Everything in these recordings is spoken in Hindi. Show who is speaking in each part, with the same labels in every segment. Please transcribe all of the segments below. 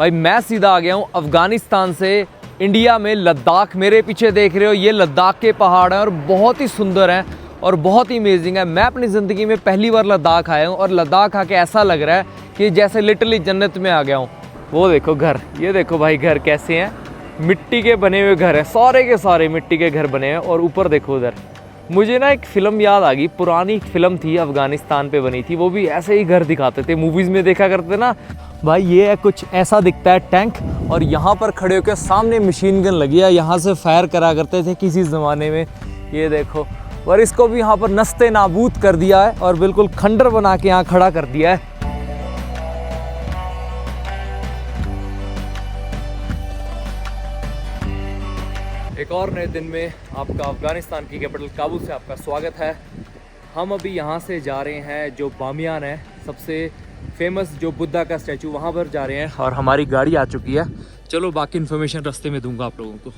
Speaker 1: भाई मैं सीधा आ गया हूँ अफ़गानिस्तान से इंडिया में लद्दाख। मेरे पीछे देख रहे हो ये लद्दाख के पहाड़ हैं और बहुत ही सुंदर हैं और बहुत ही अमेजिंग है। मैं अपनी ज़िंदगी में पहली बार लद्दाख आया हूँ और लद्दाख आके ऐसा लग रहा है कि जैसे लिटरली जन्नत में आ गया हूँ। वो देखो घर, ये देखो भाई घर कैसे हैं, मिट्टी के बने हुए घर हैं, सारे के सारे मिट्टी के घर बने हैं। और ऊपर देखो उधर, मुझे ना एक फ़िल्म याद आ गई, पुरानी फिल्म थी अफ़गानिस्तान पे बनी थी, वो भी ऐसे ही घर दिखाते थे, मूवीज़ में देखा करते ना भाई। ये है कुछ ऐसा दिखता है टैंक, और यहाँ पर खड़े होकर सामने मशीन गन लगी है, यहाँ से फायर करा करते थे किसी ज़माने में। ये देखो, और इसको भी यहाँ पर नस्ते नाबूद कर दिया है और बिल्कुल खंडर बना के यहाँ खड़ा कर दिया है। एक और नए दिन में आपका अफ़गानिस्तान की कैपिटल काबुल से आपका स्वागत है। हम अभी यहाँ से जा रहे हैं, जो बामियान है सबसे फेमस जो बुद्धा का स्टैचू, वहाँ पर जा रहे हैं और हमारी गाड़ी आ चुकी है। चलो बाकी इन्फॉर्मेशन रास्ते में दूंगा आप लोगों को।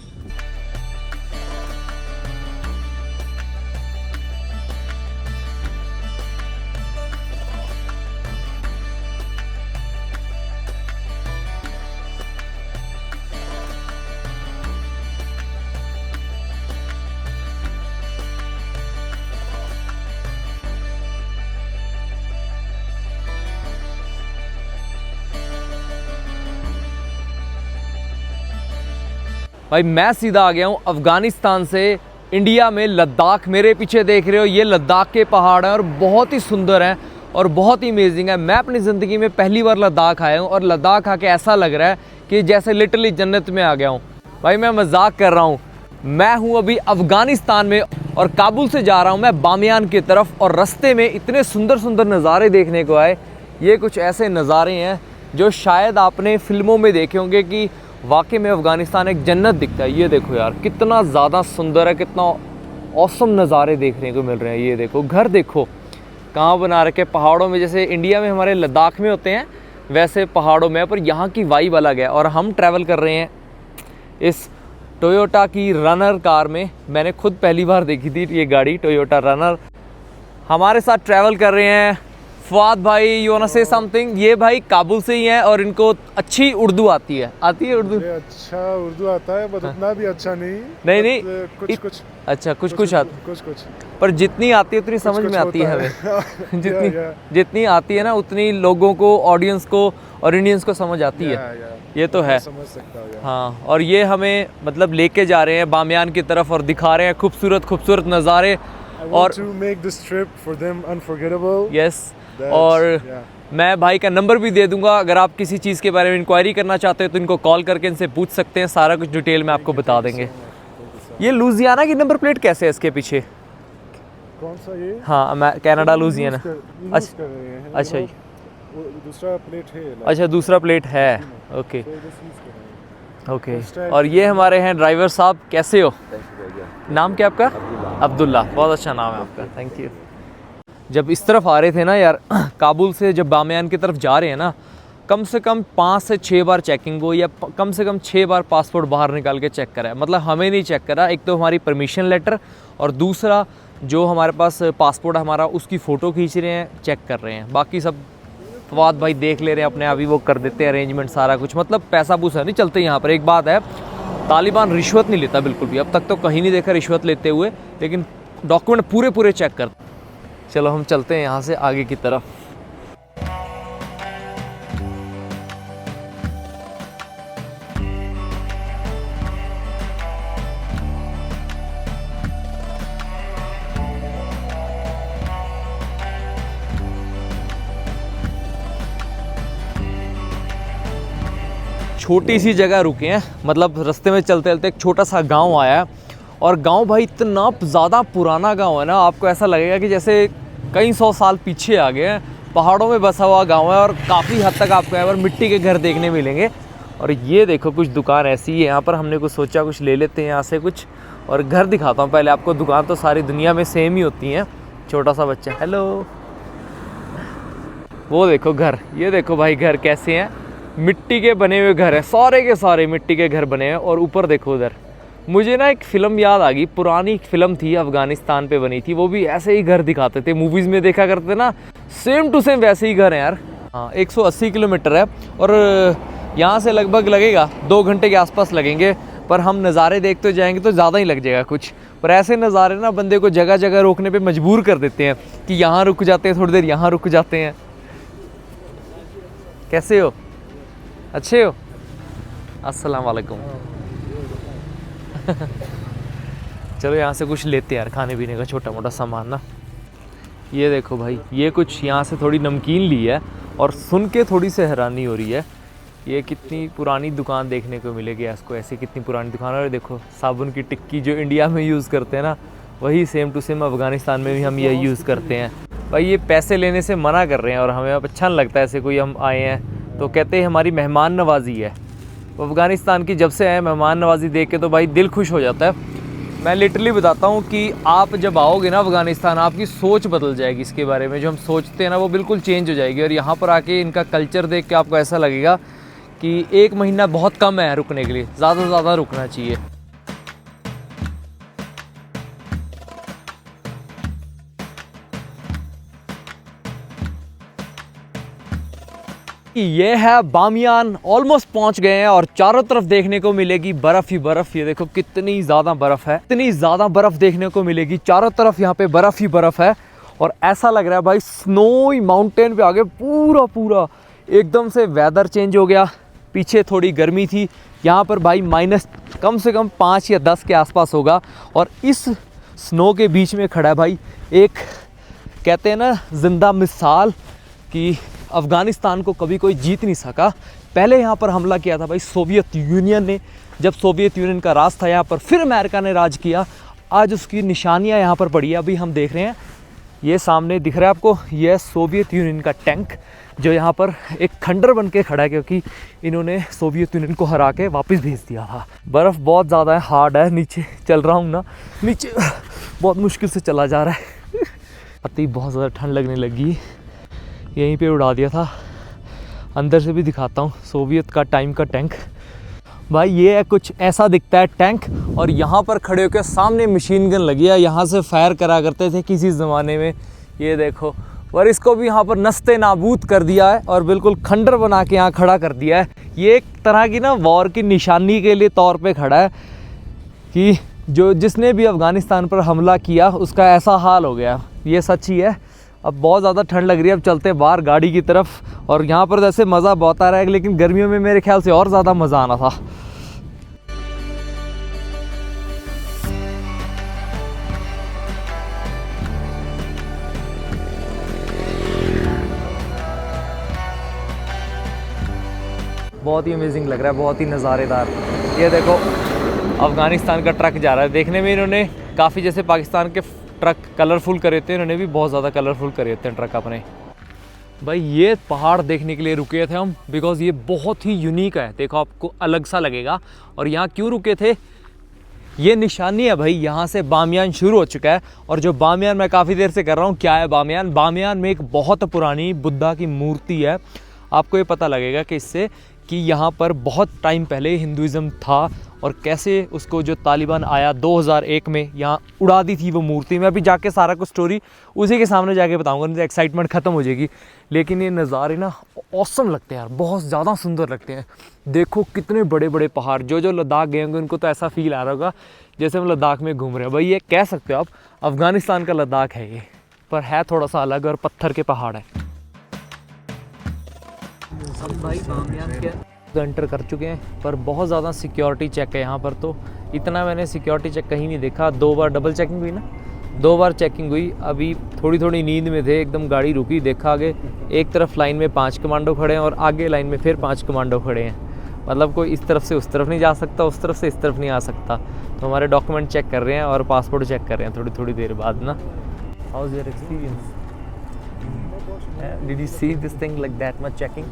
Speaker 1: भाई मैं सीधा आ गया हूँ अफ़गानिस्तान से इंडिया में लद्दाख। मेरे पीछे देख रहे हो ये लद्दाख के पहाड़ हैं और बहुत ही सुंदर हैं और बहुत ही अमेजिंग है। मैं अपनी ज़िंदगी में पहली बार लद्दाख आया हूँ और लद्दाख आके ऐसा लग रहा है कि जैसे लिटरली जन्नत में आ गया हूँ। भाई मैं मजाक कर रहा हूँ, मैं हूँ अभी अफ़गानिस्तान में और काबुल से जा रहा हूँ मैं बामियान की तरफ। और रास्ते में इतने सुंदर सुंदर नज़ारे देखने को आए। ये कुछ ऐसे नज़ारे हैं जो शायद आपने फ़िल्मों में देखे होंगे कि वाकई में अफ़गानिस्तान एक जन्नत दिखता है। ये देखो यार कितना ज़्यादा सुंदर है, कितना औसम नज़ारे देखने को मिल रहे हैं। ये देखो घर देखो कहाँ बना रखे, पहाड़ों में, जैसे इंडिया में हमारे लद्दाख में होते हैं वैसे पहाड़ों में, पर यहाँ की वाइब अलग है। और हम ट्रैवल कर रहे हैं इस टोयोटा की रनर कार में। मैंने खुद पहली बार देखी थी ये गाड़ी, टोयोटा रनर। हमारे साथ ट्रैवल कर रहे हैं फवाद भाई, you want to say something. ये भाई काबुल से ही हैं और इनको अच्छी उर्दू आती है उर्दू?
Speaker 2: अच्छा उर्दू आता है, बट उतना भी अच्छा नहीं।
Speaker 1: नहीं
Speaker 2: कुछ
Speaker 1: अच्छा कुछ आती,
Speaker 2: कुछ
Speaker 1: पर जितनी आती है उतनी समझ में आती है हमें। जितनी आती है ना उतनी लोगों को, ऑडियंस को और इंडियंस को समझ आती है। ये तो है,
Speaker 2: समझ सकता हूँ।
Speaker 1: हाँ। और ये हमें मतलब लेके जा रहे हैं बामियान की तरफ और दिखा रहे हैं खूबसूरत खूबसूरत नज़ारे। और
Speaker 2: to make this trip for them unforgettable.
Speaker 1: Yes, और मैं भाई का नंबर भी दे दूंगा, अगर आप किसी चीज़ के बारे में इंक्वायरी करना चाहते हो तो इनको कॉल करके इनसे पूछ सकते हैं, सारा कुछ डिटेल में आपको बता देंगे। ये लुजियाना की नंबर प्लेट कैसे है इसके पीछे?
Speaker 2: कौन सा ये?
Speaker 1: हाँ मैं कनाडा लुजियाना। अच्छा
Speaker 2: दूसरा प्लेट है।
Speaker 1: अच्छा दूसरा प्लेट है, ओके ओके। और ये हमारे हैं ड्राइवर साहब, कैसे हो? नाम क्या आपका? अब्दुल्ला, बहुत अच्छा नाम है आपका, थैंक यू। जब इस तरफ आ रहे थे ना यार, काबुल से जब बामियान की तरफ जा रहे हैं ना, कम से कम 5 से 6 बार चेकिंग हो, या कम से कम 6 बार पासपोर्ट बाहर निकाल के चेक करा है। मतलब हमें नहीं चेक करा, एक तो हमारी परमिशन लेटर और दूसरा जो हमारे पास पासपोर्ट हमारा उसकी फ़ोटो खींच रहे हैं, चेक कर रहे हैं। बाकी सब फवाद भाई देख ले रहे हैं अपने, अभी वो कर देते हैं अरेंजमेंट सारा कुछ। मतलब पैसा पूसा नहीं चलते यहाँ पर। एक बात है, तालिबान रिश्वत नहीं लेता बिल्कुल भी, अब तक तो कहीं नहीं देखा रिश्वत लेते हुए, लेकिन डॉक्यूमेंट पूरे चेक करते। चलो हम चलते हैं यहाँ से आगे की तरफ। छोटी सी जगह रुके हैं, मतलब रास्ते में चलते चलते एक छोटा सा गांव आया है। और गांव भाई इतना ज़्यादा पुराना गांव है ना, आपको ऐसा लगेगा कि जैसे कई 100 साल पीछे आ गए हैं। पहाड़ों में बसा हुआ गांव है और काफ़ी हद तक आपको यहाँ पर मिट्टी के घर देखने मिलेंगे। और ये देखो कुछ दुकान ऐसी है यहाँ पर, हमने कुछ सोचा कुछ ले लेते हैं यहाँ से कुछ। और घर दिखाता हूँ पहले आपको, दुकान तो सारी दुनिया में सेम ही होती हैं। छोटा सा बच्चा, हेलो। वो देखो घर, ये देखो भाई घर कैसे हैं, मिट्टी के बने हुए घर हैं, सारे के सारे मिट्टी के घर बने हैं। और ऊपर देखो उधर, मुझे ना एक फ़िल्म याद आ गई, पुरानी फिल्म थी अफ़गानिस्तान पे बनी थी, वो भी ऐसे ही घर दिखाते थे, मूवीज़ में देखा करते ना, सेम टू सेम वैसे ही घर हैं यार। हाँ 180 किलोमीटर है। और यहाँ से लगभग लगेगा 2 घंटे के आसपास लगेंगे, पर हम नज़ारे देखते जाएंगे तो ज़्यादा ही लग जाएगा कुछ। पर ऐसे नज़ारे ना बंदे को जगह जगह रोकने पे मजबूर कर देते हैं कि यहाँ रुक जाते हैं, थोड़ी देर यहाँ रुक जाते हैं। कैसे हो? अच्छे हो? अस्सलाम वालेकुम। चलो यहाँ से कुछ लेते हैं यार, खाने पीने का छोटा मोटा सामान ना। ये देखो भाई, ये कुछ यहाँ से थोड़ी नमकीन ली है और सुन के थोड़ी सी हैरानी हो रही है। ये कितनी पुरानी दुकान देखने को मिलेगी इसको, ऐसी कितनी पुरानी दुकान है। और देखो साबुन की टिक्की जो इंडिया में यूज़ करते हैं ना, वही सेम टू सेम अफ़गानिस्तान में भी हम ये यूज़ करते हैं। भाई ये पैसे लेने से मना कर रहे हैं और हमें अब अच्छा नहीं लगता ऐसे कोई हम आए हैं तो कहते हैं हमारी मेहमान नवाजी है। अफ़गानिस्तान की जब से आए मेहमान नवाजी देख के तो भाई दिल खुश हो जाता है। मैं लिटरली बताता हूँ कि आप जब आओगे ना अफ़गानिस्तान, आपकी सोच बदल जाएगी इसके बारे में। जो हम सोचते हैं ना वो बिल्कुल चेंज हो जाएगी। और यहाँ पर आके इनका कल्चर देख के आपको ऐसा लगेगा कि 1 महीना बहुत कम है रुकने के लिए, ज़्यादा से ज़्यादा रुकना चाहिए। ये है बामियान, ऑलमोस्ट पहुंच गए हैं और चारों तरफ देखने को मिलेगी बर्फ़ ही बर्फ़। ये देखो कितनी ज़्यादा बर्फ़ है, इतनी ज़्यादा बर्फ़ देखने को मिलेगी चारों तरफ, यहाँ पे बर्फ़ ही बर्फ़ है। और ऐसा लग रहा है भाई स्नोई माउंटेन पे आगे पूरा पूरा एकदम से वेदर चेंज हो गया। पीछे थोड़ी गर्मी थी, यहाँ पर भाई माइनस कम से कम 5 या 10 के आसपास होगा। और इस स्नो के बीच में खड़ा है भाई एक, कहते हैं ना जिंदा मिसाल कि अफ़गानिस्तान को कभी कोई जीत नहीं सका। पहले यहाँ पर हमला किया था भाई सोवियत यूनियन ने, जब सोवियत यूनियन का राज था यहाँ पर, फिर अमेरिका ने राज किया। आज उसकी निशानियाँ यहाँ पर पड़ी है। अभी हम देख रहे हैं, ये सामने दिख रहा है आपको, ये सोवियत यूनियन का टैंक जो यहाँ पर एक खंडर बन के खड़ा है, क्योंकि इन्होंने सोवियत यूनियन को हरा के वापस भेज दिया था। बर्फ़ बहुत ज़्यादा है, हार्ड है। नीचे चल रहा हूँ ना, नीचे बहुत मुश्किल से चला जा रहा है। अति बहुत ज़्यादा ठंड लगने लगी। यहीं पे उड़ा दिया था। अंदर से भी दिखाता हूँ, सोवियत का टाइम का टैंक भाई। ये है कुछ ऐसा दिखता है टैंक। और यहाँ पर खड़े होकर सामने मशीन गन लगी है, यहाँ से फायर करा करते थे किसी ज़माने में। ये देखो, और इसको भी यहाँ पर नस्ते नाबूद कर दिया है और बिल्कुल खंडर बना के यहाँ खड़ा कर दिया है। ये एक तरह की ना वॉर की निशानी के लिए तौर पे खड़ा है कि जो जिसने भी अफ़गानिस्तान पर हमला किया उसका ऐसा हाल हो गया। ये सच ही है। अब बहुत ज़्यादा ठंड लग रही है, अब चलते हैं बाहर गाड़ी की तरफ। और यहाँ पर जैसे मज़ा बहुत आ रहा है, लेकिन गर्मियों में मेरे ख्याल से और ज़्यादा मज़ा आना था। बहुत ही अमेजिंग लग रहा है, बहुत ही नज़ारेदार। ये देखो अफ़गानिस्तान का ट्रक जा रहा है। देखने में इन्होंने काफ़ी जैसे पाकिस्तान के ट्रक कलरफुल करे थे, इन्होंने भी बहुत ज़्यादा कलरफुल करे थे ट्रक अपने। भाई ये पहाड़ देखने के लिए रुके थे हम, बिकॉज़ ये बहुत ही यूनिक है। देखो आपको अलग सा लगेगा। और यहाँ क्यों रुके थे, ये निशानी है भाई, यहाँ से बामियान शुरू हो चुका है। और जो बामियान मैं काफ़ी देर से कर रहा हूँ, क्या है बामियान? बामियान में एक बहुत पुरानी बुद्धा की मूर्ति है। आपको ये पता लगेगा कि इससे कि यहाँ पर बहुत टाइम पहले हिंदुज़म था और कैसे उसको जो तालिबान आया 2001 में यहाँ उड़ा दी थी वो मूर्ति। मैं अभी जाके सारा कुछ स्टोरी उसी के सामने जाके बताऊंगा, नहीं तो एक्साइटमेंट ख़त्म हो जाएगी। लेकिन ये नज़ारे ना ऑसम लगते हैं यार, बहुत ज़्यादा सुंदर लगते हैं। देखो कितने बड़े बड़े पहाड़। जो लद्दाख गए होंगे उनको तो ऐसा फील आ रहा होगा जैसे हम लद्दाख में घूम रहे हैं। भाई ये कह सकते हो आप अफ़गानिस्तान का लद्दाख है ये, पर है थोड़ा सा अलग और पत्थर के पहाड़ है। हम भाई बामियान के एंटर कर चुके हैं, पर बहुत ज़्यादा सिक्योरिटी चेक है यहाँ पर। तो इतना मैंने सिक्योरिटी चेक कहीं नहीं देखा। 2 बार डबल चेकिंग हुई ना, 2 बार चेकिंग हुई। अभी थोड़ी नींद में थे, एकदम गाड़ी रुकी, देखा आगे एक तरफ लाइन में 5 कमांडो खड़े हैं और आगे लाइन में फिर 5 कमांडो खड़े हैं। मतलब कोई इस तरफ से उस तरफ नहीं जा सकता, उस तरफ से इस तरफ नहीं आ सकता। तो हमारे डॉक्यूमेंट चेक कर रहे हैं और पासपोर्ट चेक कर रहे हैं थोड़ी देर बाद ना। How is your experience? Did you see this thing like that much checking?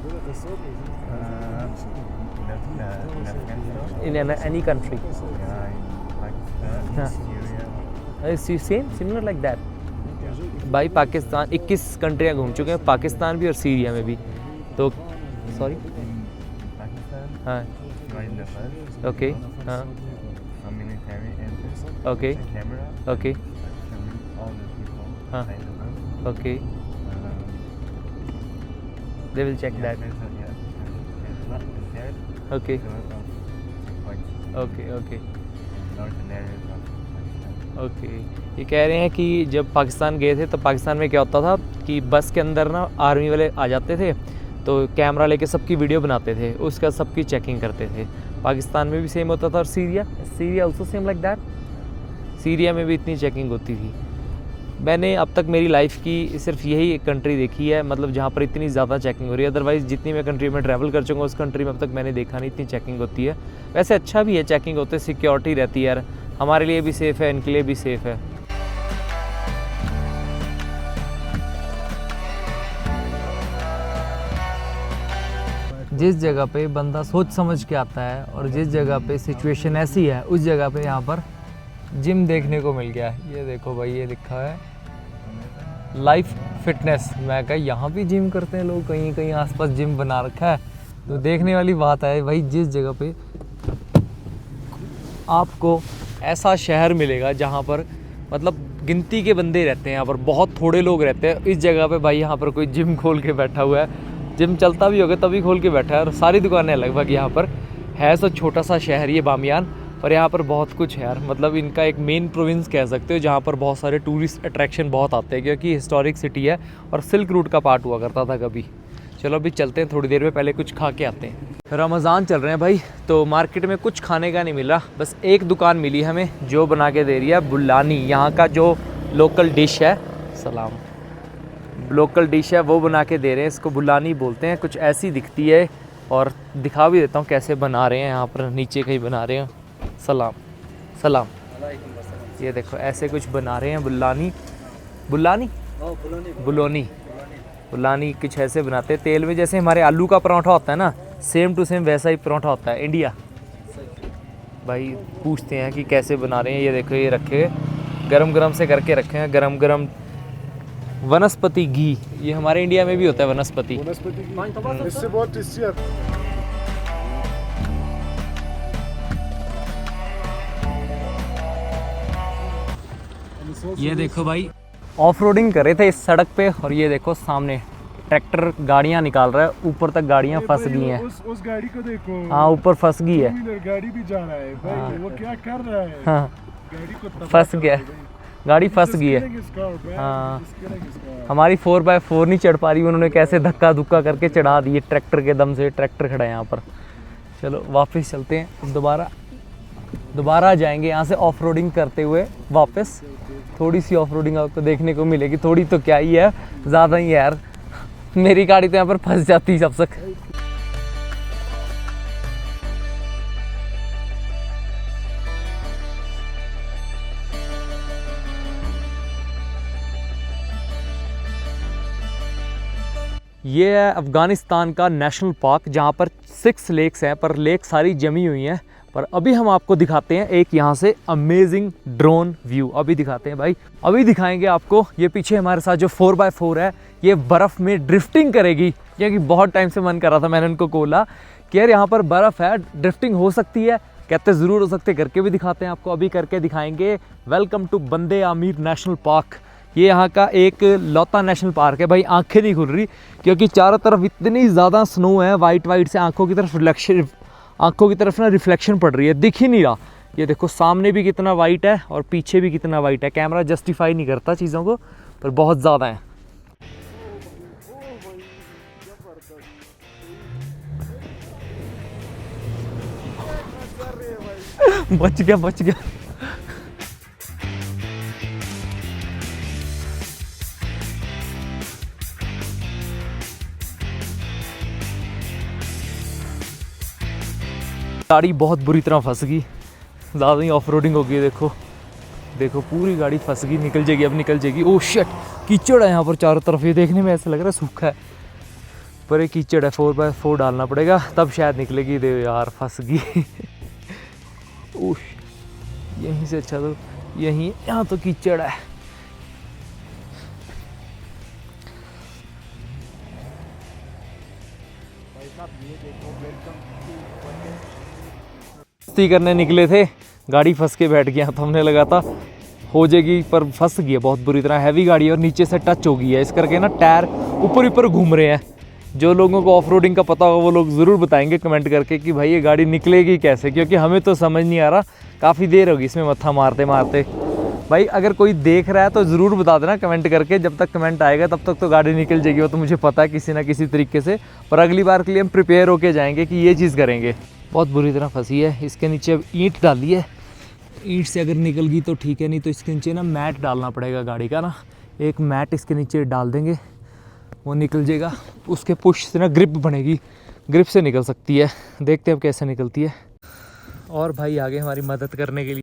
Speaker 1: In any country? Similar like that. भाई पाकिस्तान 21 कंट्रियाँ घूम चुके हैं, पाकिस्तान भी और सीरिया में भी। तो सॉरी हाँ ओके हाँ ओके ओके हाँ okay they will check that. Okay
Speaker 3: north of Pakistan.
Speaker 1: Okay okay
Speaker 3: Northern areas of Pakistan.
Speaker 1: Okay. ये कह रहे हैं कि जब पाकिस्तान गए थे तो पाकिस्तान में क्या होता था कि बस के अंदर ना आर्मी वाले आ जाते थे तो कैमरा लेके सबकी वीडियो बनाते थे, उसका सबकी चेकिंग करते थे। पाकिस्तान में भी सेम होता था और Syria also same like that. Syria में भी इतनी चेकिंग होती थी। मैंने अब तक मेरी लाइफ की सिर्फ यही एक कंट्री देखी है, मतलब जहाँ पर इतनी ज़्यादा चेकिंग हो रही है। अदरवाइज़ जितनी मैं कंट्री में ट्रैवल कर चुका हूँ उस कंट्री में अब तक मैंने देखा नहीं इतनी चेकिंग होती है। वैसे अच्छा भी है, चेकिंग होते सिक्योरिटी रहती है यार, हमारे लिए भी सेफ़ है, इनके लिए भी सेफ़ है। जिस जगह पे बंदा सोच समझ के आता है और जिस जगह पे सिचुएशन ऐसी है उस जगह पे यहाँ पर जिम देखने को मिल गया है। ये देखो भाई, ये लिखा है लाइफ फिटनेस। मैं कहा यहाँ भी जिम करते हैं लोग, कहीं कहीं आसपास जिम बना रखा है। तो देखने वाली बात है भाई, जिस जगह पे आपको ऐसा शहर मिलेगा जहाँ पर मतलब गिनती के बंदे रहते हैं, यहाँ पर बहुत थोड़े लोग रहते हैं, इस जगह पे भाई यहाँ पर कोई जिम खोल के बैठा हुआ है। जिम चलता भी होगा तभी खोल के बैठा है और सारी दुकानें लगभग यहाँ पर है। सो छोटा सा शहर ये बामियान, पर यहाँ पर बहुत कुछ है यार। मतलब इनका एक मेन प्रोविंस कह सकते हो जहाँ पर बहुत सारे टूरिस्ट अट्रैक्शन बहुत आते हैं, क्योंकि हिस्टोरिक सिटी है और सिल्क रूट का पार्ट हुआ करता था कभी। चलो अभी चलते हैं थोड़ी देर में, पहले कुछ खा के आते हैं। रमज़ान चल रहे हैं भाई, तो मार्केट में कुछ खाने का नहीं मिला। बस एक दुकान मिली हमें जो बना के दे रही है बुलानी, यहाँ का जो लोकल डिश है, सलाम, लोकल डिश है वो बना के दे रहे हैं। इसको बुलानी बोलते हैं। कुछ ऐसी दिखती है और दिखा भी देता हूँ कैसे बना रहे हैं। यहाँ पर नीचे कहीं बना रहे हैं, सलाम सलाम, ये देखो ऐसे कुछ बना रहे हैं। बुलानी कुछ ऐसे बनाते हैं तेल में, जैसे हमारे आलू का पराठा होता है ना, सेम टू सेम वैसा ही पराठा होता है इंडिया। भाई पूछते हैं कि कैसे बना रहे हैं। ये देखो ये रखे गरम गरम से करके रखे हैं, गरम गरम वनस्पति घी। ये हमारे इंडिया में भी होता है वनस्पति।
Speaker 2: इससे बहुत टेस्टी आता है।
Speaker 1: ये देखो भाई, ऑफ रोडिंग कर रहे थे इस सड़क पे और ये देखो सामने ट्रैक्टर गाड़ियां निकाल रहा है, ऊपर तक गाड़ियां फंस गई हैं।
Speaker 2: उस गाड़ी को देखो,
Speaker 1: हाँ ऊपर फंस गई है।
Speaker 2: गाड़ी भी जा रहा है भाई।
Speaker 1: हाँ।
Speaker 2: वो क्या कर रहा है?
Speaker 1: हाँ
Speaker 2: गाड़ी को तबाह
Speaker 1: फंस
Speaker 2: कर
Speaker 1: गया,
Speaker 2: रहा है भाई।
Speaker 1: गाड़ी फंस गई है। हाँ हमारी 4x4 नहीं चढ़ पा रही, उन्होंने कैसे धक्का धुक्का करके चढ़ा दिए ट्रैक्टर के दम से। ट्रैक्टर खड़ा है यहाँ पर। चलो वापस चलते हैं, दोबारा जाएंगे यहाँ से ऑफ रोडिंग करते हुए वापस। थोड़ी सी ऑफ रोडिंग आपको देखने को मिलेगी, थोड़ी तो क्या ही है, ज़्यादा ही है यार। मेरी गाड़ी तो यहाँ पर फंस जाती जब तक। ये है अफ़गानिस्तान का नेशनल पार्क, जहाँ पर 6 लेक्स हैं, पर लेक सारी जमी हुई हैं। पर अभी हम आपको दिखाते हैं एक यहाँ से अमेजिंग ड्रोन व्यू। अभी दिखाते हैं भाई, अभी दिखाएंगे आपको। ये पीछे हमारे साथ जो 4x4 है, ये बर्फ़ में ड्रिफ्टिंग करेगी, क्योंकि बहुत टाइम से मन कर रहा था। मैंने उनको बोला कि यार यहाँ पर बर्फ़ है, ड्रिफ्टिंग हो सकती है। कहते ज़रूर हो सकते, करके भी दिखाते हैं आपको, अभी करके दिखाएंगे। वेलकम टू बंदे आमिर नेशनल पार्क। ये यहाँ का एक लौता नेशनल पार्क है भाई। आंखें नहीं खुल रही क्योंकि चारों तरफ इतनी ज़्यादा स्नो है, वाइट से आंखों की तरफ ना रिफ्लेक्शन पड़ रही है, दिख ही नहीं रहा। ये देखो सामने भी कितना वाइट है और पीछे भी कितना वाइट है। कैमरा जस्टिफाई नहीं करता चीज़ों को, पर बहुत ज़्यादा है। बच गया। गाड़ी बहुत बुरी तरह फंस गई, ज़्यादा ही ऑफ रोडिंग हो गई। देखो पूरी गाड़ी फंस गई, निकल जाएगी, अब निकल जाएगी। ओह शिट, कीचड़ है यहाँ पर चारों तरफ। ये देखने में ऐसा लग रहा है सूखा है, पर ये कीचड़ है। 4x4 डालना पड़ेगा तब शायद निकलेगी। दे यार फंस गई। ओह यहीं से अच्छा तो यहाँ तो कीचड़ है। मस्ती करने निकले थे, गाड़ी फंस के बैठ गया। तो हमने लगा था हो जाएगी, पर फंस गई है बहुत बुरी तरह। हैवी गाड़ी है और नीचे से टच हो गई है, इस करके ना टायर ऊपर घूम रहे हैं। जो लोगों को ऑफ रोडिंग का पता होगा वो लोग ज़रूर बताएंगे कमेंट करके कि भाई ये गाड़ी निकलेगी कैसे, क्योंकि हमें तो समझ नहीं आ रहा। काफ़ी देर होगी इसमें मत्था मारते मारते। भाई अगर कोई देख रहा है तो ज़रूर बता देना कमेंट करके, जब तक कमेंट आएगा तब तक तो गाड़ी निकल जाएगी, वो तो मुझे पता है किसी ना किसी तरीके से। पर अगली बार के लिए हम प्रिपेयर होके जाएंगे कि ये चीज़ करेंगे। बहुत बुरी तरह फंसी है, इसके नीचे अब ईंट डाली है, ईंट से अगर निकल गई तो ठीक है, नहीं तो इसके नीचे ना मैट डालना पड़ेगा गाड़ी का ना, एक मैट इसके नीचे डाल देंगे, वो निकल जाएगा। उसके पुश से ना ग्रिप बनेगी, ग्रिप से निकल सकती है। देखते हैं अब कैसे निकलती है। और भाई आगे हमारी मदद करने के लिए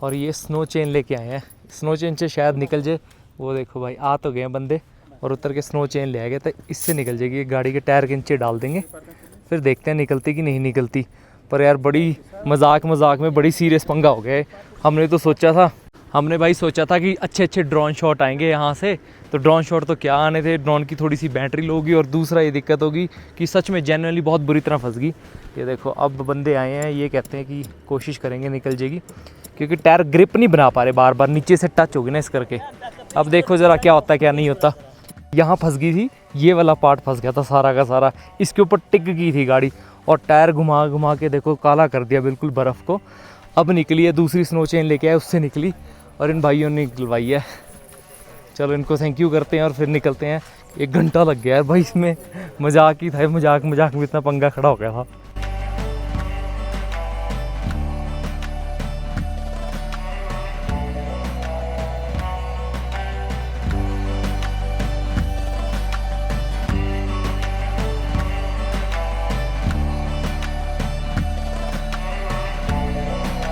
Speaker 1: और ये स्नो चेन लेके आए हैं, स्नो चेन से शायद निकल जाए। वो देखो भाई आ तो गए हैं बंदे और उतर के स्नो चेन ले आएंगे, तो इससे निकल जाएगी। गाड़ी के टायर के नीचे डाल देंगे, फिर देखते हैं निकलती कि नहीं निकलती। पर यार बड़ी मजाक में बड़ी सीरियस पंगा हो गया है। हमने भाई सोचा था कि अच्छे ड्रोन शॉट आएंगे यहाँ से, तो ड्रोन शॉट तो क्या आने थे, ड्रोन की थोड़ी सी बैटरी लो होगी और दूसरा ये दिक्कत होगी कि सच में जेन्युइनली बहुत बुरी तरह फंस गई। ये देखो अब बंदे आए हैं, ये कहते हैं कि कोशिश करेंगे निकल जाएगी, क्योंकि टायर ग्रिप नहीं बना पा रहे, बार बार नीचे से टच होगी ना इस करके। अब देखो ज़रा क्या होता है क्या नहीं होता। यहाँ फंस गई थी, ये वाला पार्ट फंस गया था सारा का सारा, इसके ऊपर टिक गई थी गाड़ी और टायर घुमा के देखो काला कर दिया बिल्कुल बर्फ़ को। अब निकली है, दूसरी स्नो चेन लेके आए, उससे निकली और इन भाइयों ने निकलवाई है। चलो इनको थैंक यू करते हैं और फिर निकलते हैं। 1 घंटा लग गया है भाई इसमें, मजाक ही था, मजाक में इतना पंगा खड़ा हो गया था।